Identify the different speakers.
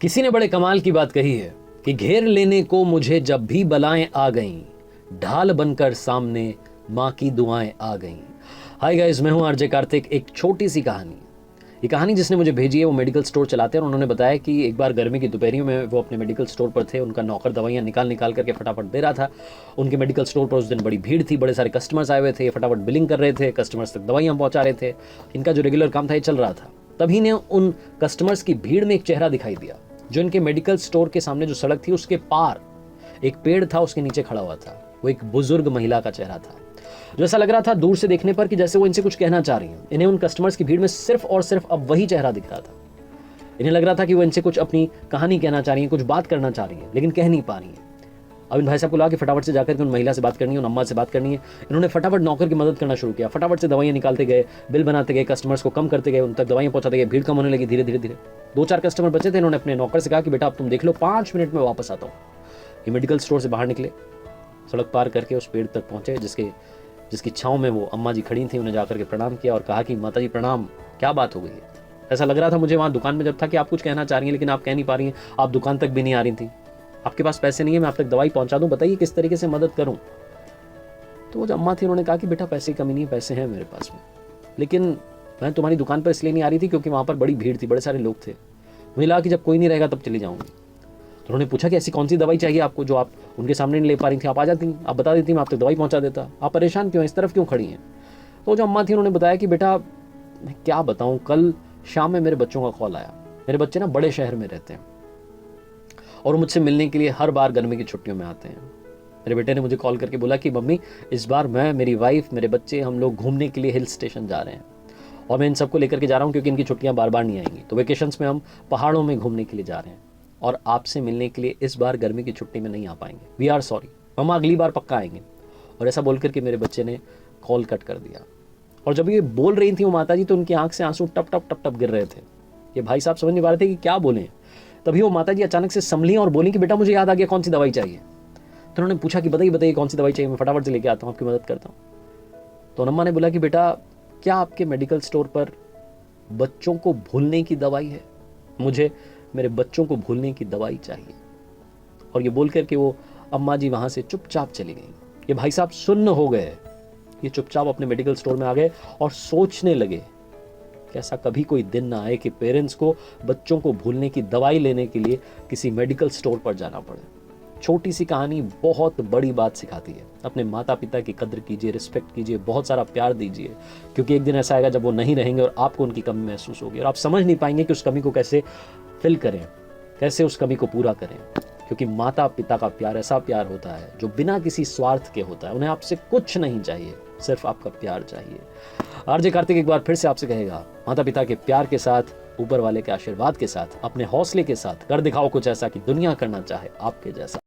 Speaker 1: किसी ने बड़े कमाल की बात कही है कि घेर लेने को मुझे जब भी बलाएं आ गईं, ढाल बनकर सामने माँ की दुआएं आ गईं। हाय गाइस, मैं हूं आरजे कार्तिक। एक छोटी सी कहानी, ये कहानी जिसने मुझे भेजी है वो मेडिकल स्टोर चलाते हैं और उन्होंने बताया कि एक बार गर्मी की दोपहरियों में वो अपने मेडिकल स्टोर पर थे। उनका नौकर दवाइयाँ निकाल करके फटाफट दे रहा था। उनके मेडिकल स्टोर पर उस दिन बड़ी भीड़ थी, बड़े सारे कस्टमर्स आए हुए थे, फटाफट बिलिंग कर रहे थे, कस्टमर्स तक दवाइयाँ पहुँचा रहे थे। इनका जो रेगुलर काम था ये चल रहा था। तभी ने उन कस्टमर्स की भीड़ में एक चेहरा दिखाई दिया जो इनके मेडिकल स्टोर के सामने जो सड़क थी उसके पार एक पेड़ था, उसके नीचे खड़ा हुआ था। वो एक बुजुर्ग महिला का चेहरा था जो ऐसा लग रहा था दूर से देखने पर कि जैसे वो इनसे कुछ कहना चाह रही हैं। इन्हें उन कस्टमर्स की भीड़ में सिर्फ और सिर्फ अब वही चेहरा दिख रहा था। इन्हें लग रहा था कि वो इनसे कुछ अपनी कहानी कहना चाह रही हैं, कुछ बात करना चाह रही हैं, लेकिन कह नहीं पा रही हैं। अब इन भाई साहब को लगा कि फटाफट से जाकर के उन महिला से बात करनी है, उन अम्मा से बात करनी है। इन्होंने फटाफट नौकर की मदद करना शुरू किया, फटाफट से दवाइयाँ निकालते गए, बिल बनाते गए, कस्टमर्स को कम करते गए, उन तक दवाइयाँ पहुँचाते गए। भीड़ कम होने लगी धीरे धीरे। 2-4 कस्टमर बचे थे। इन्होंने अपने नौकर से कहा कि बेटा अब तुम देख लो, 5 मिनट में वापस आता हूँ। ये मेडिकल स्टोर से बाहर निकले, सड़क पार करके उस पेड़ तक पहुँचे जिसकी छाँव में वो अम्मा जी खड़ी थी। उन्हें जाकर के प्रणाम किया और कहा कि माता जी प्रणाम, क्या बात हो गई है? ऐसा लग रहा था मुझे वहाँ दुकान में जब था कि आप कुछ कहना चाह रही हैं लेकिन आप कह नहीं पा रही हैं। आप दुकान तक भी नहीं आ रही थी, आपके पास पैसे नहीं है, मैं आप तक दवाई पहुँचा दूँ, बताइए किस तरीके से मदद करूँ। तो वो जो अम्मा थी उन्होंने कहा कि बेटा पैसे की कमी नहीं है, पैसे हैं मेरे पास में, लेकिन मैं तुम्हारी दुकान पर इसलिए नहीं आ रही थी क्योंकि वहाँ पर बड़ी भीड़ थी, बड़े सारे लोग थे। मुझे लगा कि जब कोई नहीं रहेगा तब चली जाऊँगी। तो उन्होंने पूछा कि ऐसी कौन सी दवाई चाहिए आपको जो आप उनके सामने नहीं ले पा रही थी? आप आ जाती, आप बता देती, मैं आप तक दवाई पहुंचा देता। आप परेशान क्यों हैं, इस तरफ क्यों खड़ी हैं? तो जो अम्मा थी उन्होंने बताया कि बेटा मैं क्या बताऊं, कल शाम में मेरे बच्चों का कॉल आया। मेरे बच्चे ना बड़े शहर में रहते हैं और मुझसे मिलने के लिए हर बार गर्मी की छुट्टियों में आते हैं। मेरे बेटे ने मुझे कॉल करके बोला कि मम्मी इस बार मैं, मेरी वाइफ, मेरे बच्चे, हम लोग घूमने के लिए हिल स्टेशन जा रहे हैं और मैं इन सबको लेकर के जा रहा हूँ क्योंकि इनकी छुट्टियाँ बार बार नहीं आएंगी। तो वेकेशंस में हम पहाड़ों में घूमने के लिए जा रहे हैं और आपसे मिलने के लिए इस बार गर्मी की छुट्टी में नहीं आ पाएंगे। वी आर सॉरी मम्मा, अगली बार पक्का आएंगे। और ऐसा बोल करके मेरे बच्चे ने कॉल कट कर दिया। और जब ये बोल रही थी वो माता जी, तो उनकी आंख से आंसू टप टप टप टप गिर रहे थे। ये भाई साहब समझ नहीं पा रहे थे कि क्या बोलें। तभी वो माता जी अचानक से संभली और बोली कि बेटा मुझे याद आ गया, कौन सी दवाई चाहिए? तो उन्होंने पूछा कि बताइए कौन सी दवाई चाहिए, मैं फटाफट से लेके आता हूँ, आपकी मदद करता हूँ। तो अम्मा ने बोला कि बेटा क्या आपके मेडिकल स्टोर पर बच्चों को भूलने की दवाई है? मुझे मेरे बच्चों को भूलने की दवाई चाहिए। और ये बोल करके वो अम्मा जी वहां से चुपचाप चली गई। ये भाई साहब सुन्न हो गए। ये चुपचाप अपने मेडिकल स्टोर में आ गए और सोचने लगे कि ऐसा कभी कोई दिन ना आए कि पेरेंट्स को बच्चों को भूलने की दवाई लेने के लिए किसी मेडिकल स्टोर पर जाना पड़े। छोटी सी कहानी बहुत बड़ी बात सिखाती है। अपने माता पिता की कद्र कीजिए, रिस्पेक्ट कीजिए, बहुत सारा प्यार दीजिए, क्योंकि एक दिन ऐसा आएगा जब वो नहीं रहेंगे और आपको उनकी कमी महसूस होगी और आप समझ नहीं पाएंगे कि उस कमी को कैसे फिल करें, कैसे उस कमी को पूरा करें। क्योंकि माता पिता का प्यार ऐसा प्यार होता है जो बिना किसी स्वार्थ के होता है। उन्हें आपसे कुछ नहीं चाहिए, सिर्फ आपका प्यार चाहिए। आरजे कार्तिक एक बार फिर से आपसे कहेगा, माता पिता के प्यार के साथ, ऊपर वाले के आशीर्वाद के साथ, अपने हौसले के साथ कर दिखाओ कुछ ऐसा कि दुनिया करना चाहे आपके जैसा।